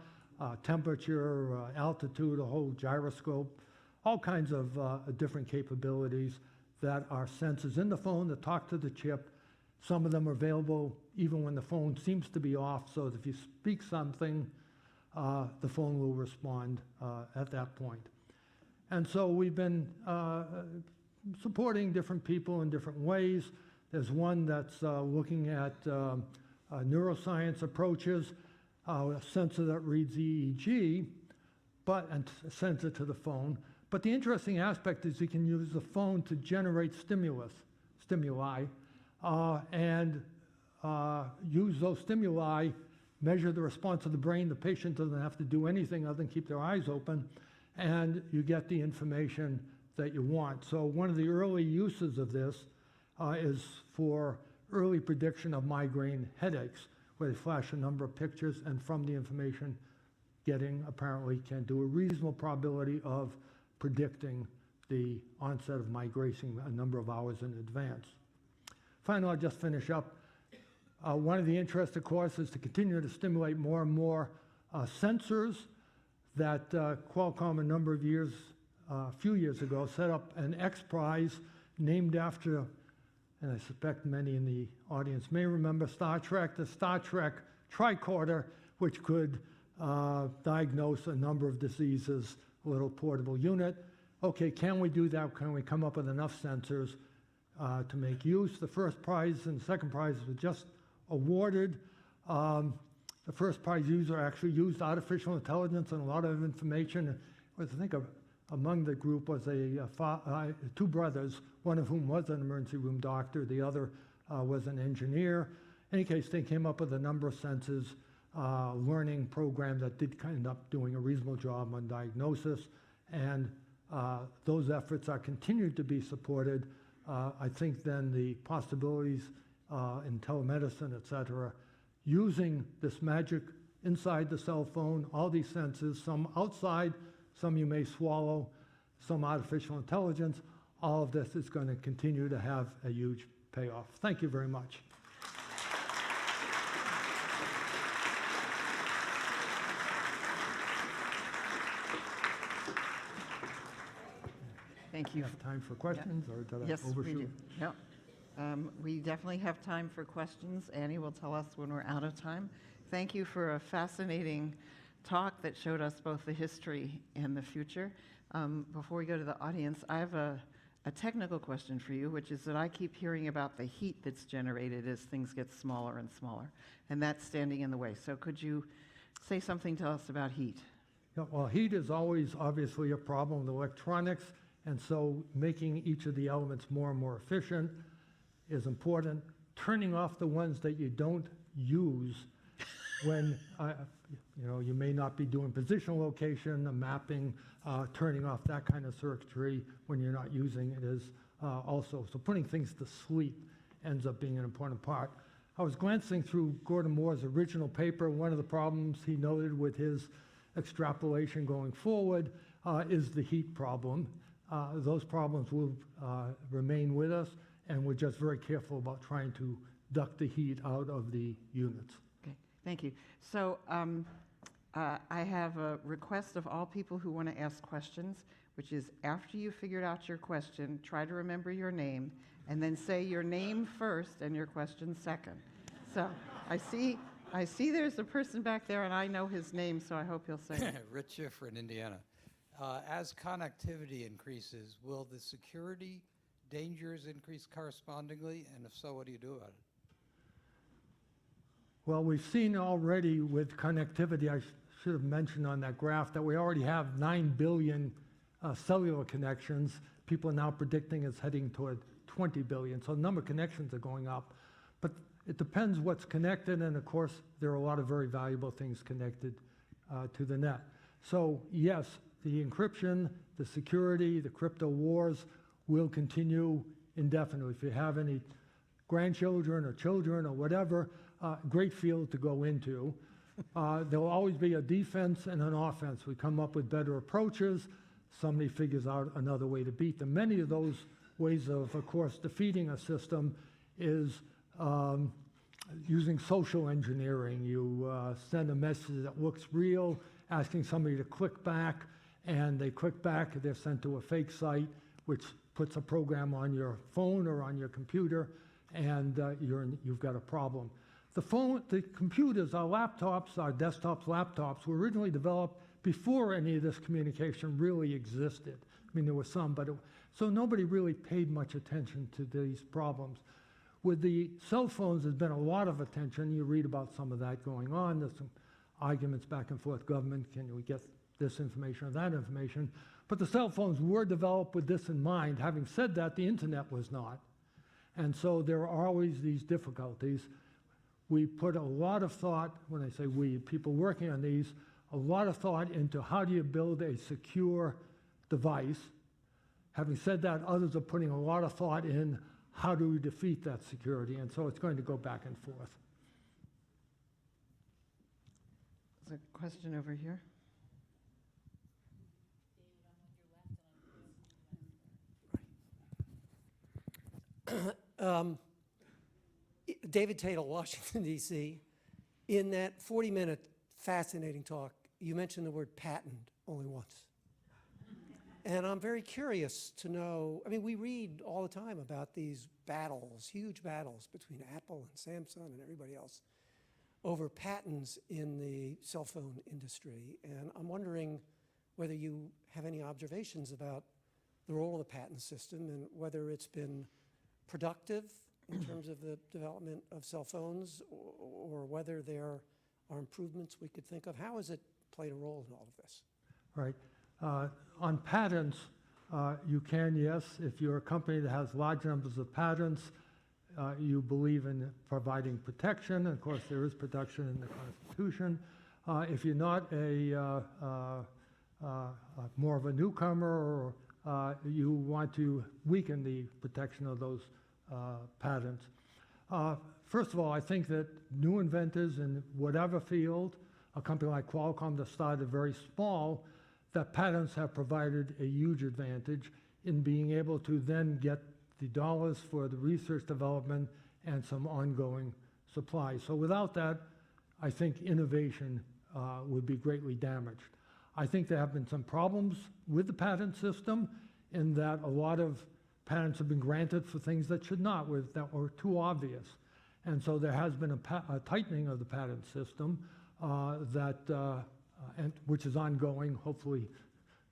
temperature, altitude, a whole gyroscope, all kinds of different capabilities that are sensors in the phone that talk to the chip. Some of them are available even when the phone seems to be off, so that if you speak something, the phone will respond at that point. And so we've been supporting different people in different ways. There's one that's looking at neuroscience approaches, a sensor that reads EEG, and sends it to the phone. But the interesting aspect is you can use the phone to generate stimuli, and use those stimuli, measure the response of the brain. The patient doesn't have to do anything other than keep their eyes open, and you get the information that you want. So one of the early uses of this is for early prediction of migraine headaches, where they flash a number of pictures, and from the information getting, apparently can do a reasonable probability of predicting the onset of migraine a number of hours in advance. Finally, I'll just finish up. One of the interests, of course, is to continue to stimulate more and more sensors. That Qualcomm a few years ago set up an XPRIZE named after, and I suspect many in the audience may remember Star Trek, the Star Trek tricorder, which could diagnose a number of diseases, a little portable unit. Okay, can we do that? Can we come up with enough sensors to make use? The first prize and the second prize were just awarded. The first prize user actually used artificial intelligence and a lot of information. I think among the group was 2 brothers, one of whom was an emergency room doctor, the other was an engineer. In any case, they came up with a number of sensors, learning program that did end up doing a reasonable job on diagnosis, and those efforts are continued to be supported. I think then the possibilities in telemedicine, et cetera, using this magic inside the cell phone, all these sensors, some outside, some you may swallow, some artificial intelligence, all of this is going to continue to have a huge payoff. Thank you very much. Thank you. Have time for questions, or did I Yes, we overshoot? do. Yep. We definitely have time for questions. Annie will tell us when we're out of time. Thank you for a fascinating talk that showed us both the history and the future. Before we go to the audience, I have a technical question for you, which is that I keep hearing about the heat that's generated as things get smaller and smaller, and that's standing in the way. So could you say something to us about heat? Yeah, well, heat is always obviously a problem with electronics, and so making each of the elements more and more efficient is important. Turning off the ones that you don't use when you may not be doing position location, mapping, turning off that kind of circuitry when you're not using it is also. So putting things to sleep ends up being an important part. I was glancing through Gordon Moore's original paper. One of the problems he noted with his extrapolation going forward is the heat problem. Those problems will remain with us, and we're just very careful about trying to duct the heat out of the units. Okay, thank you. So I have a request of all people who want to ask questions, which is after you figured out your question, try to remember your name, and then say your name first and your question second. So I see there's a person back there, and I know his name, so I hope he'll say it. Rich Schiffer in Indiana. As connectivity increases, will the security dangers increase correspondingly? And if so, what do you do about it? Well, we've seen already with connectivity, I should have mentioned on that graph that we already have 9 billion cellular connections. People are now predicting it's heading toward 20 billion. So the number of connections are going up. But it depends what's connected, and of course, there are a lot of very valuable things connected to the net. So yes, the encryption, the security, the crypto wars will continue indefinitely. If you have any grandchildren or children or whatever, great field to go into. There will always be a defense and an offense. We come up with better approaches. Somebody figures out another way to beat them. Many of those ways of course, defeating a system is using social engineering. You send a message that looks real, asking somebody to click back, and they click back, they're sent to a fake site, which puts a program on your phone or on your computer, and you've got a problem. The computers, our laptops, our desktops, laptops were originally developed before any of this communication really existed. I mean, there were some, but so nobody really paid much attention to these problems. With the cell phones, there's been a lot of attention. You read about some of that going on. There's some arguments back and forth. Government, can we get this information or that information? But the cell phones were developed with this in mind. Having said that, the internet was not. And so there are always these difficulties. We put a lot of thought, when I say we, people working on these, a lot of thought into how do you build a secure device. Having said that, others are putting a lot of thought in how do we defeat that security, and so it's going to go back and forth. There's a question over here. David Tatel, Washington, D.C. In that 40-minute fascinating talk, you mentioned the word patent only once. And I'm very curious to know, I mean, we read all the time about these battles, huge battles between Apple and Samsung and everybody else over patents in the cell phone industry. And I'm wondering whether you have any observations about the role of the patent system and whether it's been productive in terms of the development of cell phones, or whether there are improvements we could think of. How has it played a role in all of this? Right. On patents, you can, yes, if you're a company that has large numbers of patents, you believe in providing protection. Of course, there is protection in the Constitution. If you're not more of a newcomer, or you want to weaken the protection of those patents. First of all, I think that new inventors in whatever field, a company like Qualcomm that started very small, that patents have provided a huge advantage in being able to then get the dollars for the research development and some ongoing supply. So without that, I think innovation would be greatly damaged. I think there have been some problems with the patent system in that a lot of patents have been granted for things that should not, that were too obvious. And so there has been a tightening of the patent system which is ongoing. Hopefully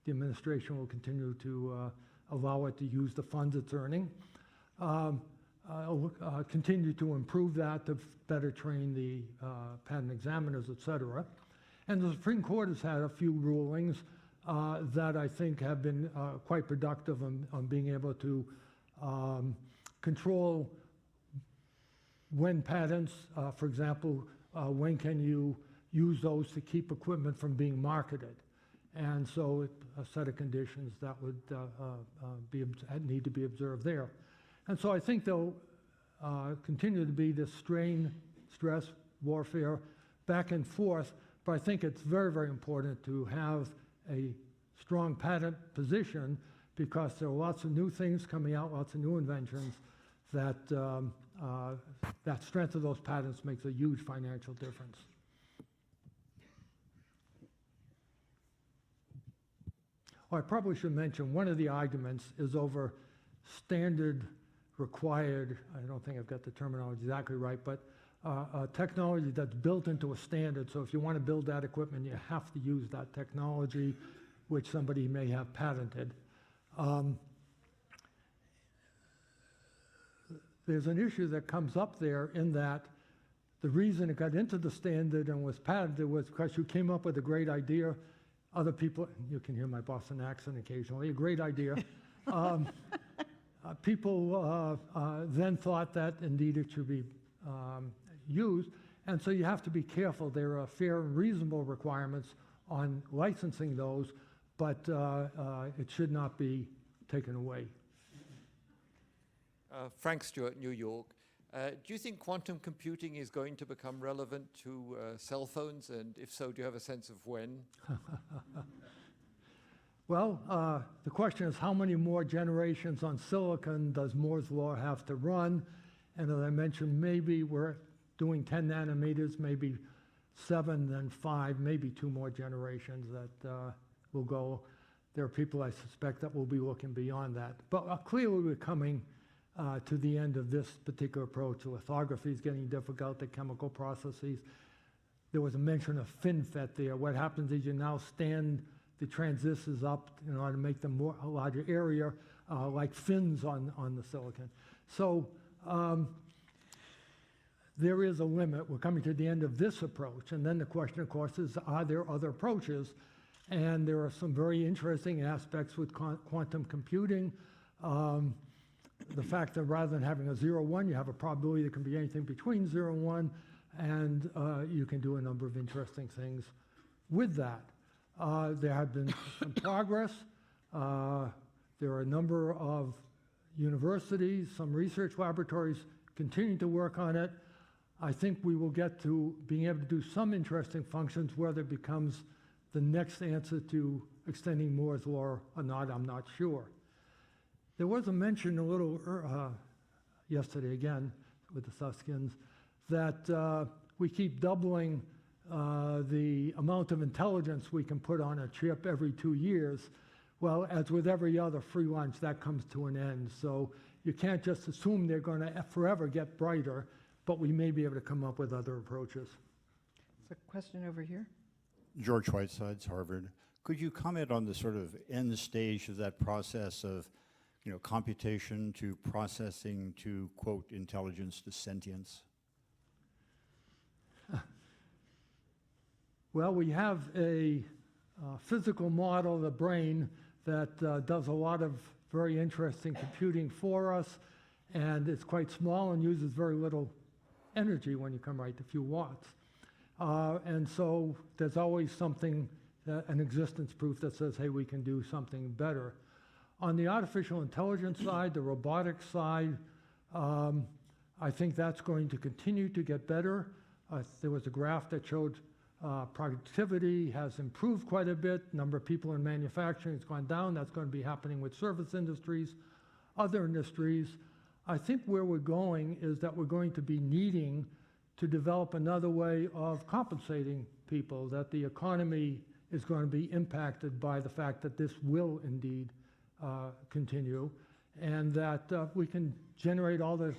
the administration will continue to allow it to use the funds it's earning. Continue to improve that to better train the patent examiners, et cetera. And the Supreme Court has had a few rulings that I think have been quite productive on being able to control when patents, for example, when can you use those to keep equipment from being marketed. And so a set of conditions that would need to be observed there. And so I think there'll continue to be this strain, stress, warfare, back and forth, but I think it's very, very important to have a strong patent position because there are lots of new things coming out, lots of new inventions that that strength of those patents makes a huge financial difference. Oh, I probably should mention one of the arguments is over standard required, I don't think I've got the terminology exactly right, but technology that's built into a standard. So if you want to build that equipment, you have to use that technology, which somebody may have patented. There's an issue that comes up there in that the reason it got into the standard and was patented was because you came up with a great idea. Other people, you can hear my Boston accent occasionally, a great idea. People then thought that indeed it should be used, and so you have to be careful. There are fair and reasonable requirements on licensing those, but it should not be taken away. Frank Stewart, New York. Do you think quantum computing is going to become relevant to cell phones? And if so, do you have a sense of when? Well, the question is how many more generations on silicon does Moore's law have to run? And as I mentioned, maybe we're doing 10 nanometers, maybe 7, then 5, maybe 2 more generations that will go. There are people I suspect that will be looking beyond that. But clearly we're coming to the end of this particular approach. Lithography is getting difficult, the chemical processes. There was a mention of FinFET there. What happens is you now stand the transistors up in order to make them a larger area, like fins on the silicon. So there is a limit. We're coming to the end of this approach. And then the question, of course, is are there other approaches? And there are some very interesting aspects with quantum computing. The fact that rather than having a 0-1, you have a probability that can be anything between 0 and 1, and you can do a number of interesting things with that. There have been some progress. There are a number of universities, some research laboratories continuing to work on it. I think we will get to being able to do some interesting functions. Whether it becomes the next answer to extending Moore's law or not, I'm not sure. There was a mention a little yesterday again with the Suskins that we keep doubling the amount of intelligence we can put on a chip every 2 years. Well, as with every other free lunch, that comes to an end. So you can't just assume they're going to forever get brighter, but we may be able to come up with other approaches. There's a question over here. George Whitesides, Harvard. Could you comment on the sort of end stage of that process of, you know, computation to processing to, quote, intelligence to sentience? Well, we have a physical model of the brain that does a lot of very interesting computing for us, and it's quite small and uses very little energy when you come right to a few watts. And so there's always something, an existence proof that says, hey, we can do something better. On the artificial intelligence side, the robotics side, I think that's going to continue to get better. There was a graph that showed productivity has improved quite a bit. Number of people in manufacturing has gone down. That's going to be happening with service industries, other industries. I think where we're going is that we're going to be needing to develop another way of compensating people, that the economy is going to be impacted by the fact that this will indeed continue, and that we can generate all the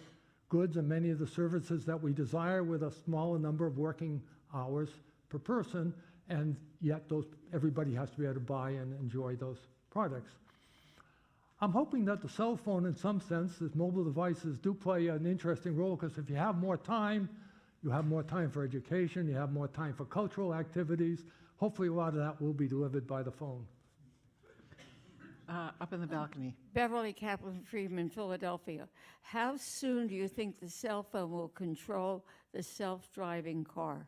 goods and many of the services that we desire with a smaller number of working hours per person, and yet everybody has to be able to buy and enjoy those products. I'm hoping that the cell phone, in some sense, as mobile devices do play an interesting role, because if you have more time, you have more time for education, you have more time for cultural activities. Hopefully a lot of that will be delivered by the phone. Up in the balcony. Beverly Kaplan Friedman, Philadelphia. How soon do you think the cell phone will control the self-driving car?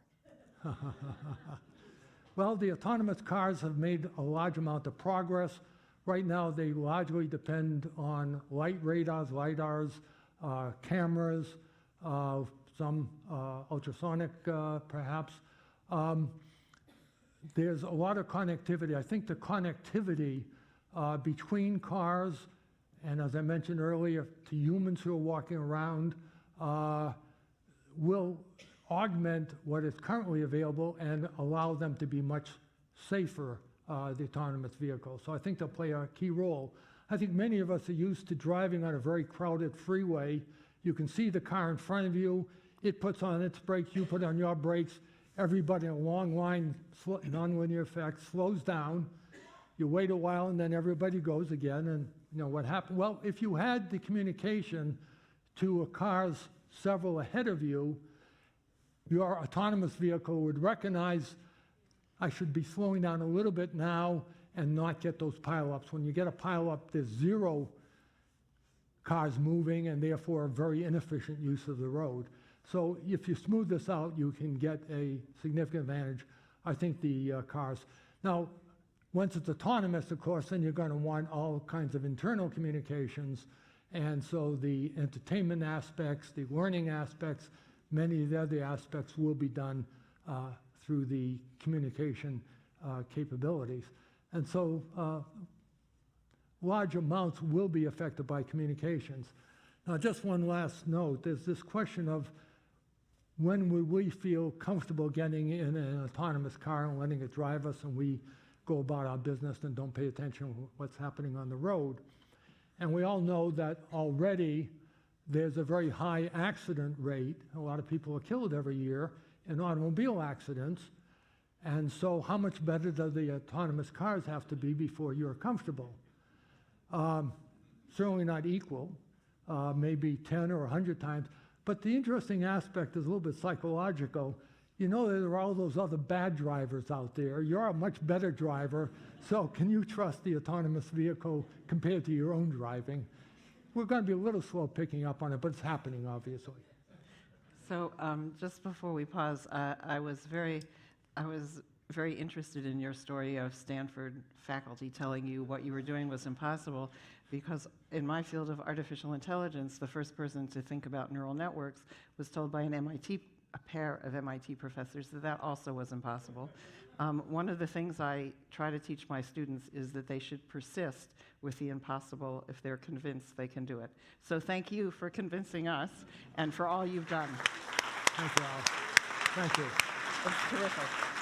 Well, the autonomous cars have made a large amount of progress. Right now, they largely depend on light radars, LiDARs, cameras, some ultrasonic perhaps. There's a lot of connectivity. I think the connectivity between cars and, as I mentioned earlier, to humans who are walking around will augment what is currently available and allow them to be much safer, the autonomous vehicles. So I think they'll play a key role. I think many of us are used to driving on a very crowded freeway. You can see the car in front of you. It puts on its brakes, you put on your brakes. Everybody in a long line, nonlinear effect, slows down. You wait a while, and then everybody goes again. And you know what happened? Well, if you had the communication to a cars several ahead of you, your autonomous vehicle would recognize, I should be slowing down a little bit now and not get those pileups. When you get a pileup, there's zero cars moving and therefore a very inefficient use of the road. So if you smooth this out, you can get a significant advantage, I think, the cars. Now, once it's autonomous, of course, then you're going to want all kinds of internal communications. And so the entertainment aspects, the learning aspects, many of the other aspects will be done through the communication capabilities. And so large amounts will be affected by communications. Now, just one last note. There's this question of when would we feel comfortable getting in an autonomous car and letting it drive us, and we go about our business and don't pay attention to what's happening on the road. And we all know that already there's a very high accident rate. A lot of people are killed every year in automobile accidents. And so how much better do the autonomous cars have to be before you're comfortable? Certainly not equal, maybe 10 or 100 times. But the interesting aspect is a little bit psychological. You know there are all those other bad drivers out there. You're a much better driver, so can you trust the autonomous vehicle compared to your own driving? We're going to be a little slow picking up on it, but it's happening, obviously. So just before we pause, I was very interested in your story of Stanford faculty telling you what you were doing was impossible, because in my field of artificial intelligence, the first person to think about neural networks was told by a pair of MIT professors that also was impossible. One of the things I try to teach my students is that they should persist with the impossible if they're convinced they can do it. So thank you for convincing us and for all you've done. Thank you, Al. Thank you. It's terrific.